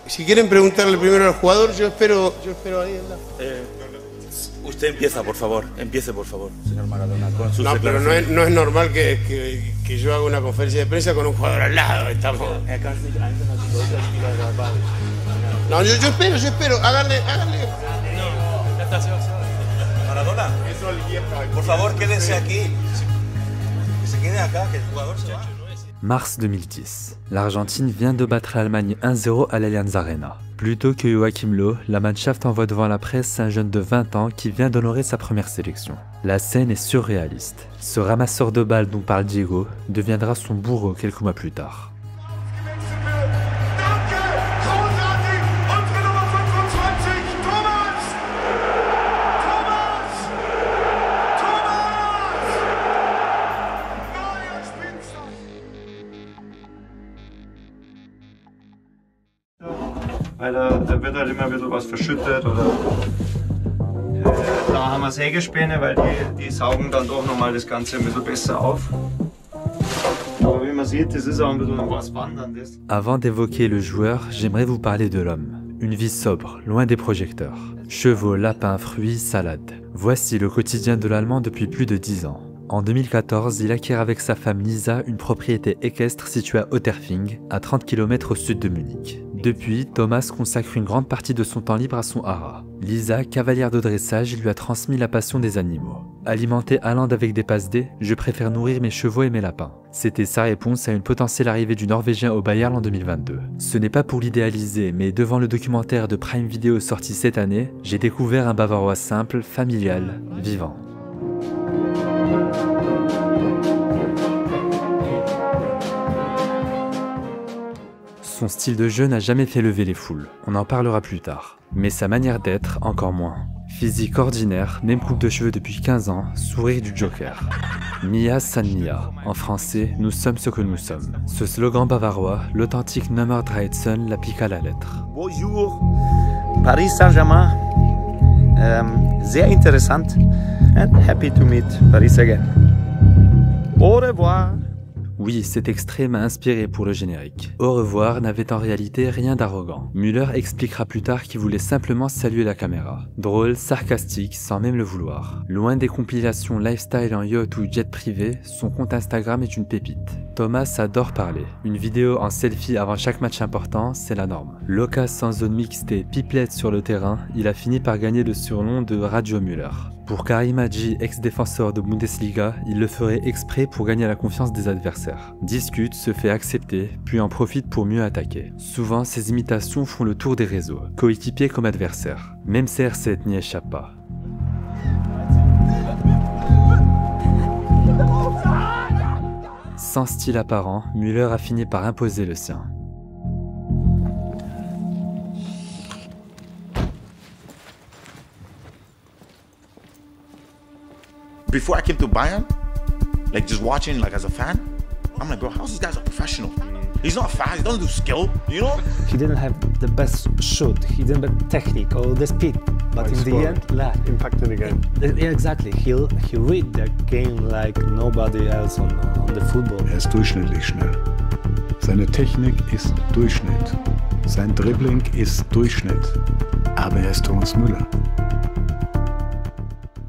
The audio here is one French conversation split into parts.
Si quieren preguntarle primero al jugador, yo espero ahí en la... Usted empieza, por favor. Empiece, por favor, señor Maradona, con sus No, pero no es normal que yo haga una conferencia de prensa con un jugador al lado. Estamos... No, yo espero. Háganle. Maradona, por favor, quédense aquí. Que se quede acá, que el jugador se va. Mars 2010. L'Argentine vient de battre l'Allemagne 1-0 à l'Allianz Arena. Plutôt que Joachim Löw, la Mannschaft envoie devant la presse un jeune de 20 ans qui vient d'honorer sa première sélection. La scène est surréaliste. Ce ramasseur de balles dont parle Diego deviendra son bourreau quelques mois plus tard. Weil da wird halt immer ein bisschen was verschüttet oder da haben wir Sägespäne, weil die saugen dann doch nochmal das Ganze ein bisschen besser auf. Aber wie man sieht, das ist auch ein bisschen was Wanderndes. Avant d'évoquer le joueur, j'aimerais vous parler de l'homme. Une vie sobre, loin des projecteurs. Chevaux, lapins, fruits, salades. Voici le quotidien de l'Allemand depuis plus de 10 ans. En 2014, il acquiert avec sa femme Lisa une propriété équestre située à Otterfing, à 30 km au sud de Munich. Depuis, Thomas consacre une grande partie de son temps libre à son haras. Lisa, cavalière de dressage, lui a transmis la passion des animaux. Alimenter Haaland avec des passes D, je préfère nourrir mes chevaux et mes lapins. C'était sa réponse à une potentielle arrivée du Norvégien au Bayern en 2022. Ce n'est pas pour l'idéaliser, mais devant le documentaire de Prime Video sorti cette année, j'ai découvert un Bavarois simple, familial, vivant. Son style de jeu n'a jamais fait lever les foules, on en parlera plus tard. Mais sa manière d'être, encore moins. Physique ordinaire, même coupe de cheveux depuis 15 ans, sourire du Joker. Mia San Mia, en français, nous sommes ce que nous sommes. Ce slogan bavarois, l'authentique Nummer 13 l'applique à la lettre. Bonjour, Paris Saint-Germain, sehr interessant and happy to meet Paris again. Au revoir. Oui, cet extrait m'a inspiré pour le générique. Au revoir n'avait en réalité rien d'arrogant. Müller expliquera plus tard qu'il voulait simplement saluer la caméra. Drôle, sarcastique, sans même le vouloir. Loin des compilations lifestyle en yacht ou jet privé, son compte Instagram est une pépite. Thomas adore parler. Une vidéo en selfie avant chaque match important, c'est la norme. Loca sans zone mixte et pipelette sur le terrain, il a fini par gagner le surnom de Radio Müller. Pour Karim Hadji, ex-défenseur de Bundesliga, il le ferait exprès pour gagner la confiance des adversaires. Discute, se fait accepter, puis en profite pour mieux attaquer. Souvent, ses imitations font le tour des réseaux, coéquipiers comme adversaires. Même CR7 n'y échappe pas. Sans style apparent, Müller a fini par imposer le sien. Before I came to Bayern, like just watching like as a fan, I'm like, bro, how's this guy's a professional? He's not fast, he doesn't do skill, you know? He didn't have the best shoot, he didn't have the technique or the speed, but in the end, Impact in the game. Yeah, exactly. He read the game like nobody else on the football. Ist durchschnittlich schnell. Seine Technik ist Durchschnitt. Sein Dribbling ist Durchschnitt. Aber ist Thomas Müller.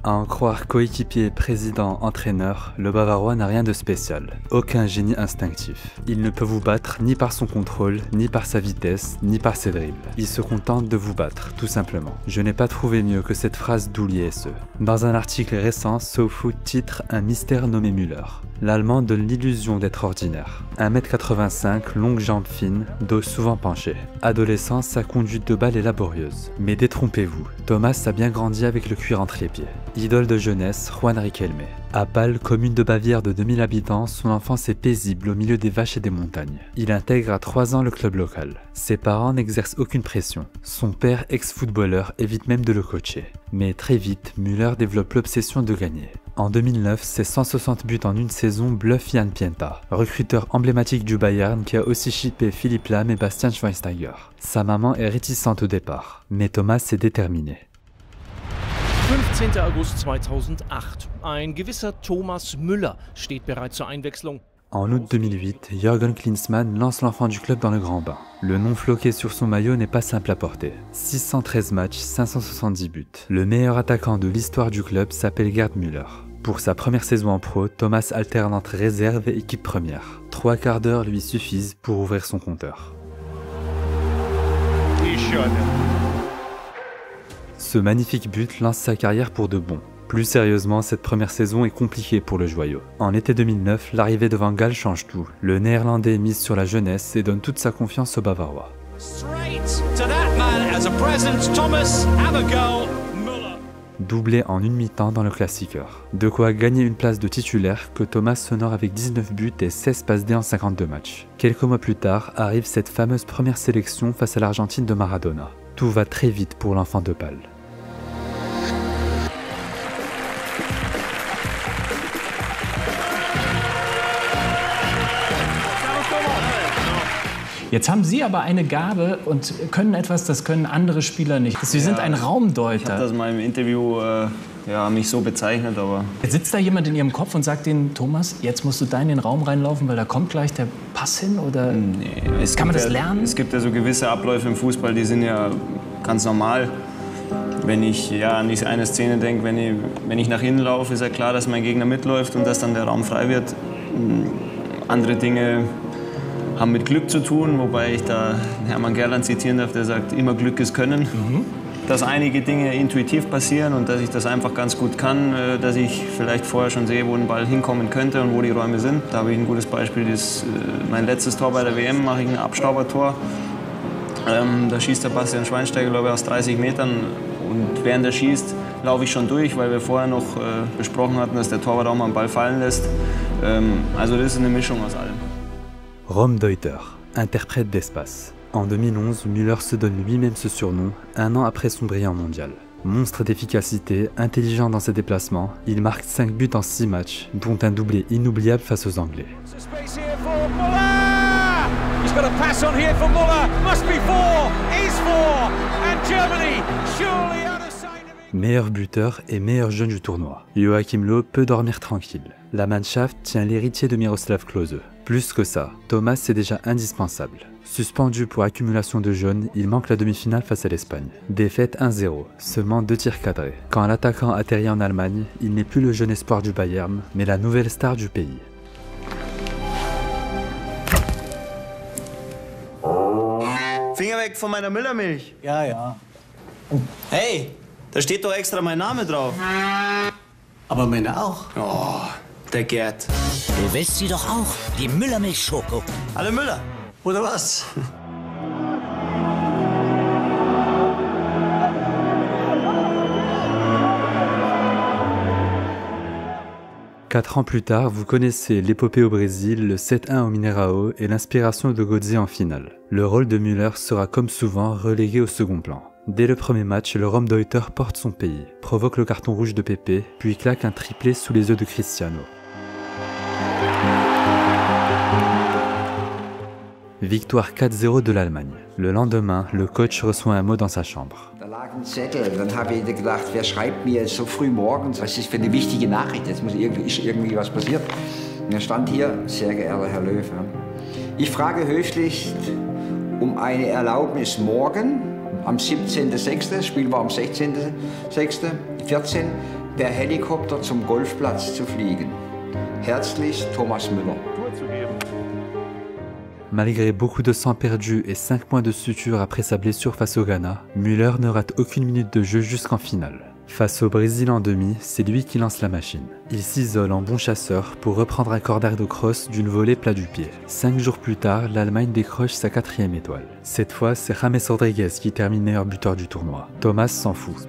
À en croire coéquipier, président, entraîneur, le Bavarois n'a rien de spécial. Aucun génie instinctif. Il ne peut vous battre ni par son contrôle, ni par sa vitesse, ni par ses dribbles. Il se contente de vous battre, tout simplement. Je n'ai pas trouvé mieux que cette phrase d'Oulier-SE. Dans un article récent, SoFoot titre un mystère nommé Müller. L'Allemand donne l'illusion d'être ordinaire. 1m85, longues jambes fines, dos souvent penché. Adolescent, sa conduite de balle est laborieuse. Mais détrompez-vous, Thomas a bien grandi avec le cuir entre les pieds. Idole de jeunesse, Juan Riquelme. À Pal, commune de Bavière de 2000 habitants, son enfance est paisible au milieu des vaches et des montagnes. Il intègre à 3 ans le club local. Ses parents n'exercent aucune pression. Son père, ex-footballeur, évite même de le coacher. Mais très vite, Müller développe l'obsession de gagner. En 2009, ses 160 buts en une saison bluffent Jan Pienta, recruteur emblématique du Bayern qui a aussi shippé Philipp Lahm et Bastian Schweinsteiger. Sa maman est réticente au départ, mais Thomas est déterminé. 15. August 2008. Ein gewisser Thomas Müller steht bereit zur Einwechslung. En août 2008, Jürgen Klinsmann lance l'enfant du club dans le grand bain. Le nom floqué sur son maillot n'est pas simple à porter. 613 matchs, 570 buts. Le meilleur attaquant de l'histoire du club s'appelle Gerd Müller. Pour sa première saison en pro, Thomas alterne entre réserve et équipe première. 3 quarts d'heure lui suffisent pour ouvrir son compteur. Ce magnifique but lance sa carrière pour de bon. Plus sérieusement, cette première saison est compliquée pour le joyau. En été 2009, l'arrivée de Van Gaal change tout. Le Néerlandais mise sur la jeunesse et donne toute sa confiance aux Bavarois. Doublé en une mi-temps dans le Klassiker. De quoi gagner une place de titulaire que Thomas s'honore avec 19 buts et 16 passes D en 52 matchs. Quelques mois plus tard, arrive cette fameuse première sélection face à l'Argentine de Maradona. Tout va très vite pour l'enfant de Bâle. Jetzt haben Sie aber eine Gabe und können etwas, das können andere Spieler nicht. Sie sind ein Raumdeuter. Ich habe das mal im Interview mich so bezeichnet, aber... Jetzt sitzt da jemand in Ihrem Kopf und sagt Ihnen, Thomas, jetzt musst du da in den Raum reinlaufen, weil da kommt gleich der Pass hin, oder Nee, kann man das lernen? Es gibt ja so gewisse Abläufe im Fußball, die sind ja ganz normal. Wenn ich an diese eine Szene denke, wenn ich nach innen laufe, ist ja klar, dass mein Gegner mitläuft und dass dann der Raum frei wird. Andere Dinge haben mit Glück zu tun, wobei ich da Hermann Gerland zitieren darf, der sagt, immer Glück ist Können. Dass einige Dinge intuitiv passieren und dass ich das einfach ganz gut kann, dass ich vielleicht vorher schon sehe, wo ein Ball hinkommen könnte und wo die Räume sind. Da habe ich ein gutes Beispiel, mein letztes Tor bei der WM, mache ich ein Abstaubertor. Da schießt der Bastian Schweinsteiger, glaube ich, aus 30 Metern und während er schießt, laufe ich schon durch, weil wir vorher noch besprochen hatten, dass der Torwart auch mal einen Ball fallen lässt. Also das ist eine Mischung aus allem. Raumdeuter, interprète d'espace. En 2011, Müller se donne lui-même ce surnom, un an après son brillant mondial. Monstre d'efficacité, intelligent dans ses déplacements, il marque 5 buts en 6 matchs, dont un doublé inoubliable face aux Anglais. Meilleur buteur et meilleur jeune du tournoi. Joachim Löw peut dormir tranquille. La Mannschaft tient l'héritier de Miroslav Klose. Plus que ça, Thomas est déjà indispensable. Suspendu pour accumulation de jaunes, il manque la demi-finale face à l'Espagne. Défaite 1-0, seulement 2 tirs cadrés. Quand l'attaquant atterrit en Allemagne, il n'est plus le jeune espoir du Bayern, mais la nouvelle star du pays. Finger weg von meiner Müllermilch. Ja, ja. Hey, da steht doch extra mein Name drauf. Aber meine auch. Oh, der Gerd. Du willst sie doch auch, die Müllermilch-Schoko. Alle Müller, oder was? 4 ans plus tard, vous connaissez l'épopée au Brésil, le 7-1 au Mineirão et l'inspiration de Götze en finale. Le rôle de Müller sera comme souvent relégué au second plan. Dès le premier match, le Raumdeuter porte son pays, provoque le carton rouge de Pepe, puis claque un triplé sous les yeux de Cristiano. Victoire 4-0 de l'Allemagne. Le lendemain, le coach reçoit un mot dans sa chambre. Da lag ein Zettel, dann habe ich gedacht, wer schreibt mir so früh morgens, was ist für eine wichtige Nachricht, jetzt ist irgendwie was passiert. Und da stand hier, sehr geehrter Herr Löw, ich frage höflich um eine Erlaubnis morgen, am 17.06., das Spiel war am 16.06.14, per Helikopter zum Golfplatz zu fliegen. Herzlich, Thomas Müller. Malgré beaucoup de sang perdu et 5 mois de suture après sa blessure face au Ghana, Müller ne rate aucune minute de jeu jusqu'en finale. Face au Brésil en demi, c'est lui qui lance la machine. Il s'isole en bon chasseur pour reprendre un corner de crosse d'une volée plat du pied. 5 jours plus tard, l'Allemagne décroche sa 4e étoile. Cette fois, c'est James Rodriguez qui termine meilleur buteur du tournoi. Thomas s'en fout.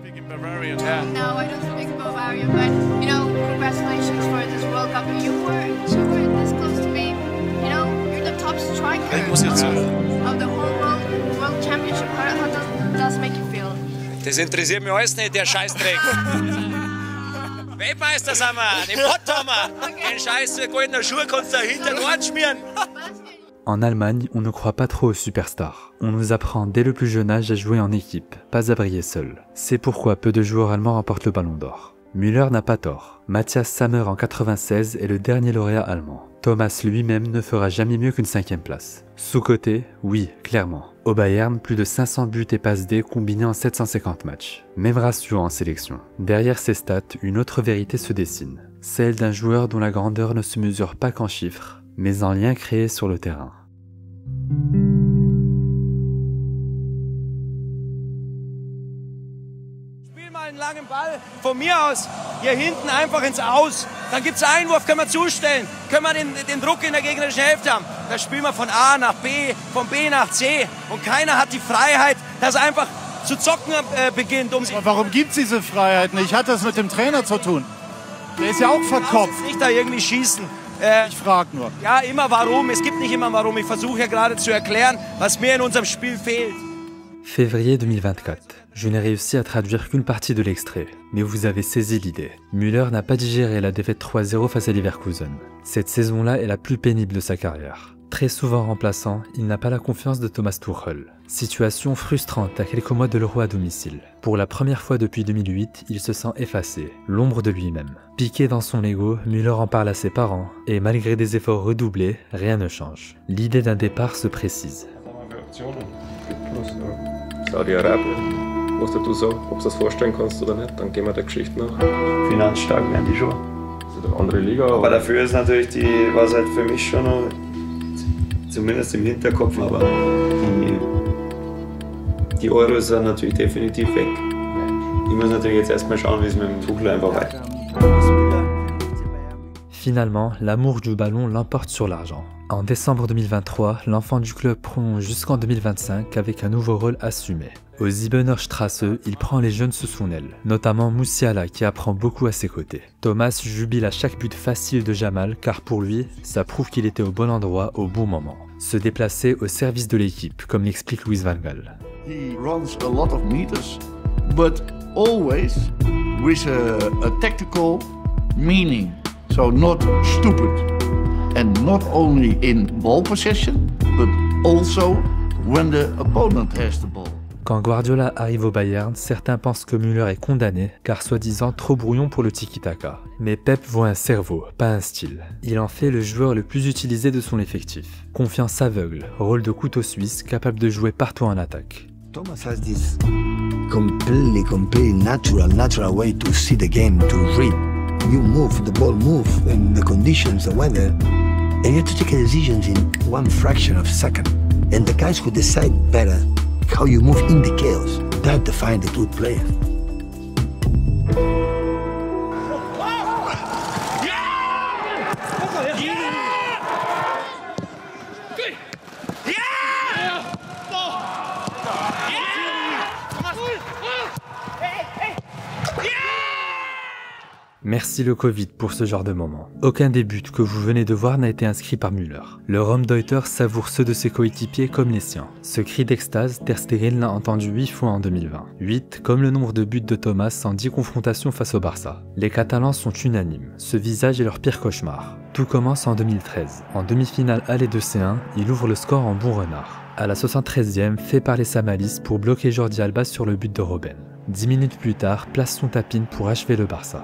Das interessiert mich alles nicht, der Scheißdreck. Weltmeister sind wir, den Pott haben wir. Den Scheiß goldenen Schuh kannst du hinter den Ort schmieren. En Allemagne, on ne croit pas trop aux superstars. On nous apprend dès le plus jeune âge à jouer en équipe, pas à briller seul. C'est pourquoi peu de joueurs allemands remportent le Ballon d'Or. Müller n'a pas tort. Matthias Sammer en 96 est le dernier lauréat allemand. Thomas lui-même ne fera jamais mieux qu'une 5e place. Sous-coté, oui, clairement. Au Bayern, plus de 500 buts et passes D combinés en 750 matchs. Même ratio en sélection. Derrière ces stats, une autre vérité se dessine. Celle d'un joueur dont la grandeur ne se mesure pas qu'en chiffres, mais en liens créés sur le terrain. Spiel mal einen langen Ball von mir aus hier hinten einfach ins Aus. Dann gibt es einen Einwurf, können wir zustellen. Können wir den Druck in der gegnerischen Hälfte haben. Da spielen wir von A nach B, von B nach C. Und keiner hat die Freiheit, dass einfach zu zocken beginnt. Aber warum gibt es diese Freiheit nicht? Hat das mit dem Trainer zu tun? Der ist ja auch verkopft. Nicht da irgendwie schießen. Ich frage nur. Ja, immer warum. Es gibt nicht immer warum. Ich versuche ja gerade zu erklären, was mir in unserem Spiel fehlt. Février 2024. Je n'ai réussi à traduire qu'une partie de l'extrait, mais vous avez saisi l'idée. Müller n'a pas digéré la défaite 3-0 face à Leverkusen. Cette saison-là est la plus pénible de sa carrière. Très souvent remplaçant, il n'a pas la confiance de Thomas Tuchel. Situation frustrante à quelques mois de l'Euro à domicile. Pour la première fois depuis 2008, il se sent effacé, l'ombre de lui-même. Piqué dans son ego, Müller en parle à ses parents, et malgré des efforts redoublés, rien ne change. L'idée d'un départ se précise. Saudi-Arabien. Was du so, ob du das vorstellen kannst oder nicht, dann gehen wir der Geschichte nach. Finanzstark werden die schon. Das ist eine andere Liga. Aber dafür ist natürlich war es halt für mich schon noch, zumindest im Hinterkopf, aber die Euros sind natürlich definitiv weg. Ich muss natürlich jetzt erstmal schauen, wie es mit dem Tuchel einfach weitergeht. Finalement, l'amour du ballon l'emporte sur l'argent. En décembre 2023, l'enfant du club prolonge jusqu'en 2025 avec un nouveau rôle assumé. Aux Siebener Straße, il prend les jeunes sous son aile, notamment Musiala qui apprend beaucoup à ses côtés. Thomas jubile à chaque but facile de Jamal car pour lui, ça prouve qu'il était au bon endroit au bon moment. Se déplacer au service de l'équipe, comme l'explique Louis van Gaal. He runs a lot of meters, but always with a tactical meaning. So not stupid. And not only in ball possession, but also when the opponent has the ball. Quand Guardiola arrive au Bayern, certains pensent que Müller est condamné, car soi-disant trop brouillon pour le tiki-taka. Mais Pep voit un cerveau, pas un style. Il en fait le joueur le plus utilisé de son effectif. Confiance aveugle, rôle de couteau suisse, capable de jouer partout en attaque. Thomas has this completely natural way to see the game, to read. You move, the ball moves, and the conditions, the weather, and you have to take decisions in one fraction of a second. And the guys who decide better how you move in the chaos, that define the good player. Merci le Covid pour ce genre de moment. Aucun des buts que vous venez de voir n'a été inscrit par Müller. Le Raumdeuter savoure ceux de ses coéquipiers comme les siens. Ce cri d'extase, Ter Stegen l'a entendu 8 fois en 2020. 8 comme le nombre de buts de Thomas en 10 confrontations face au Barça. Les Catalans sont unanimes, ce visage est leur pire cauchemar. Tout commence en 2013. En demi-finale aller de C1, il ouvre le score en bon renard. À la 73e, fait par les Samalis pour bloquer Jordi Alba sur le but de Robben. 10 minutes plus tard, place son tapine pour achever le Barça.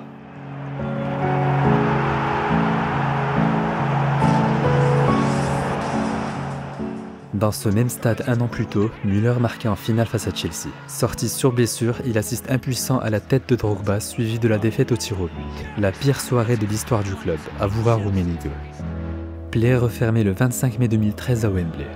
Dans ce même stade un an plus tôt, Müller marquait en finale face à Chelsea. Sorti sur blessure, il assiste impuissant à la tête de Drogba suivi de la défaite au tir au but. La pire soirée de l'histoire du club, avouera Rummenigge. Plaie refermée le 25 mai 2013 à Wembley.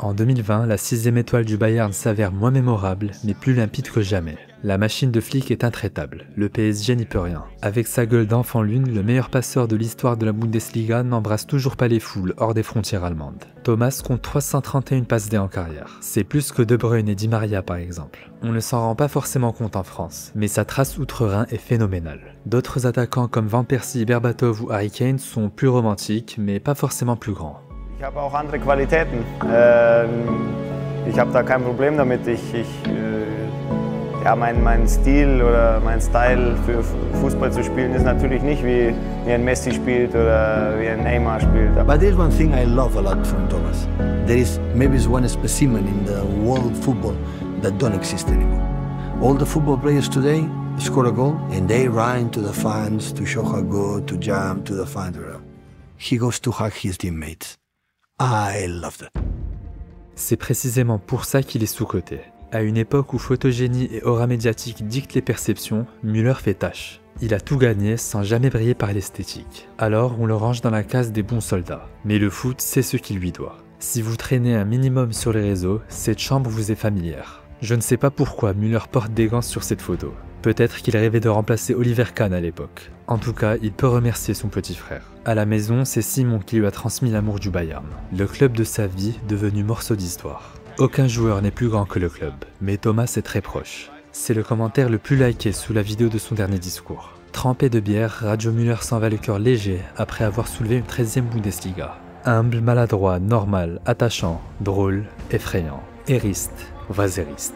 En 2020, la 6e étoile du Bayern s'avère moins mémorable, mais plus limpide que jamais. La machine de flic est intraitable, le PSG n'y peut rien. Avec sa gueule d'enfant lune, le meilleur passeur de l'histoire de la Bundesliga n'embrasse toujours pas les foules hors des frontières allemandes. Thomas compte 331 passes D en carrière. C'est plus que De Bruyne et Di Maria par exemple. On ne s'en rend pas forcément compte en France, mais sa trace outre-Rhin est phénoménale. D'autres attaquants comme Van Persie, Berbatov ou Harry Kane sont plus romantiques, mais pas forcément plus grands. Ich habe auch andere Qualitäten. Ich habe da kein Problem damit. Ja, mein Stil oder mein Style für Fußball zu spielen ist natürlich nicht wie ein Messi spielt oder wie ein Neymar spielt. But there's one thing I love a lot from Thomas. There is maybe one specimen in the world football that don't exist anymore. All the football players today score a goal and they run to the fans to show how good, to jump to the fans. He goes to hug his teammates. I love that. C'est précisément pour ça qu'il est sous-coté. À une époque où photogénie et aura médiatique dictent les perceptions, Müller fait tâche. Il a tout gagné sans jamais briller par l'esthétique. Alors on le range dans la case des bons soldats. Mais le foot, c'est ce qu'il lui doit. Si vous traînez un minimum sur les réseaux, cette chambre vous est familière. Je ne sais pas pourquoi Müller porte des gants sur cette photo. Peut-être qu'il rêvait de remplacer Oliver Kahn à l'époque. En tout cas, il peut remercier son petit frère. À la maison, c'est Simon qui lui a transmis l'amour du Bayern. Le club de sa vie, devenu morceau d'histoire. Aucun joueur n'est plus grand que le club, mais Thomas est très proche. C'est le commentaire le plus liké sous la vidéo de son dernier discours. Trempé de bière, Radio Müller s'en va le cœur léger après avoir soulevé une 13e Bundesliga. Humble, maladroit, normal, attachant, drôle, effrayant. Erist, was er ist.